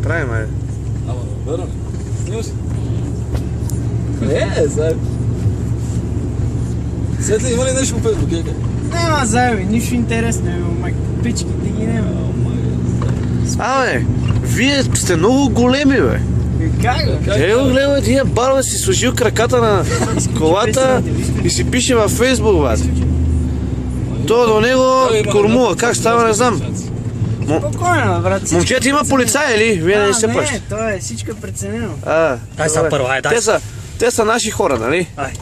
правим, айде. Ама, верно. Снимаш? Заеб. Светли, има ли нещо по Фейсбук? Няма заеби, нищо интересно. Пичките ги няма. Абе, вие сте много големи, бе. Как, бе? Его гледа, тия барове си сложил краката на колата и си пише във Фейсбук, бе. То до него кормува, как става, не знам. Спокойно, брат. Момчета има полицай, или? Вие не се Не, пръщате. то е всичко преценено. Дай са първо, ай, дай. Те са наши хора, нали? Ай.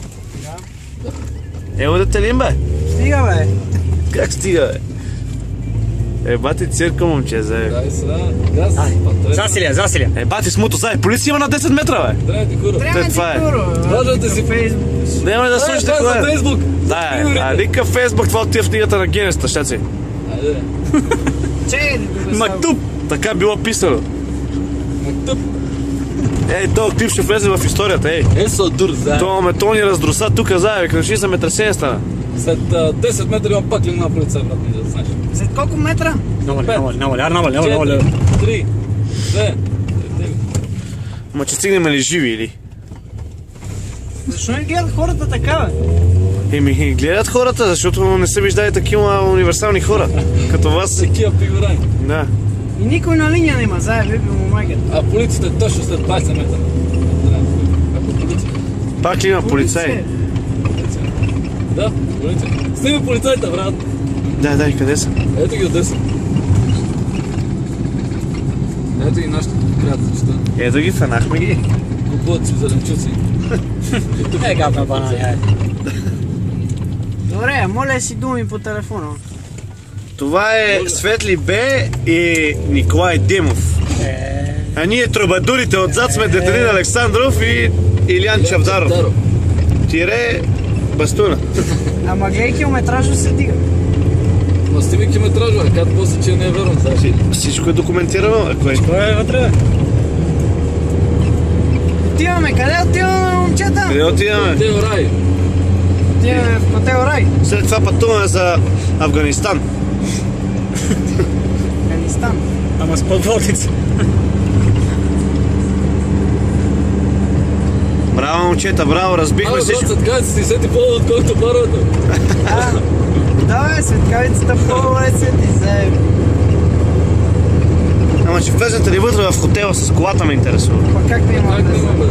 Ево да те лим, бе. Стига, бе. Как стига, бе? Бати цирка, момче, зае. Дай сега, газ. Засилия. Бати смуто, зае. Полиция има на 10 метра, бе. Трябва ти кура. Трябва ти това е. куро. Важете си Фейсбук. Няма да слушате Това е кое. за Фейсбук. Да, никакъв Фейсбук, това отива в книгата на Генеста, щеци. Айде. Чекай да го Мактуб! Така било писано. Мактуб. Ей, този клип ще влезе в историята, ей. Есо дур, заеб. То ни раздруса тук, зае, като ще за тресение стана. След 10 метра имам пак линна полиция, брат, не да знаеш. След колко метра? Намали. 4, 3, 2, Ма че стигнем ли живи, или? Защо не гледат хората така, бе? Еми, гледат хората, защото не са виждали такива универсални хора, като вас. такива фигурани. Да. И никой на линия нема, заеб, би му магат. А полицията е точно след 20 метра. Ако полиция. Пак ли има полицай? Да, полиция. Сними полицайта, брат. Да, къде са? Ето ги от 10. Ето ги нашите приятелчета. Ето ги, фанахме ги. Купуват си зеленчуци. Гадна банани, ай. Добре, моля си думи по телефона. Това е Светли Б и Николай Демов. А ние трубадурите отзад сме Детелин Александров и Илян Чавдаров. Тире Бастуна. Ама гледай километражно се дига. Ма сними километража, а как после, че не е верно, знаеш? Всичко е документирано. Кой е вътре, бе? Отиваме, къде отиваме, момчета? Къде отиваме? Те рай. Отиваме в хотел Рай. След това пътуваме за Афганистан. Афганистан. Ама с подводница. Браво, момчета, браво, разбихме всичко. Абе, брат, светкавица си сети по-добре, отколкото парата. Да, бе, светкавицата по-добре свети, заеб. Ама че влезете ли вътре в хотела с колата ме интересува. Ма как да има Как не има, бе?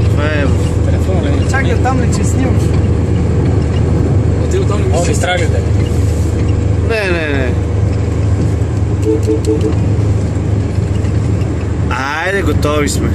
Това е... Телефон, ли? Чакай там ли, че снимаш? А ти оттам не О, мислиш? ви страглите. Не. Айде, готови сме.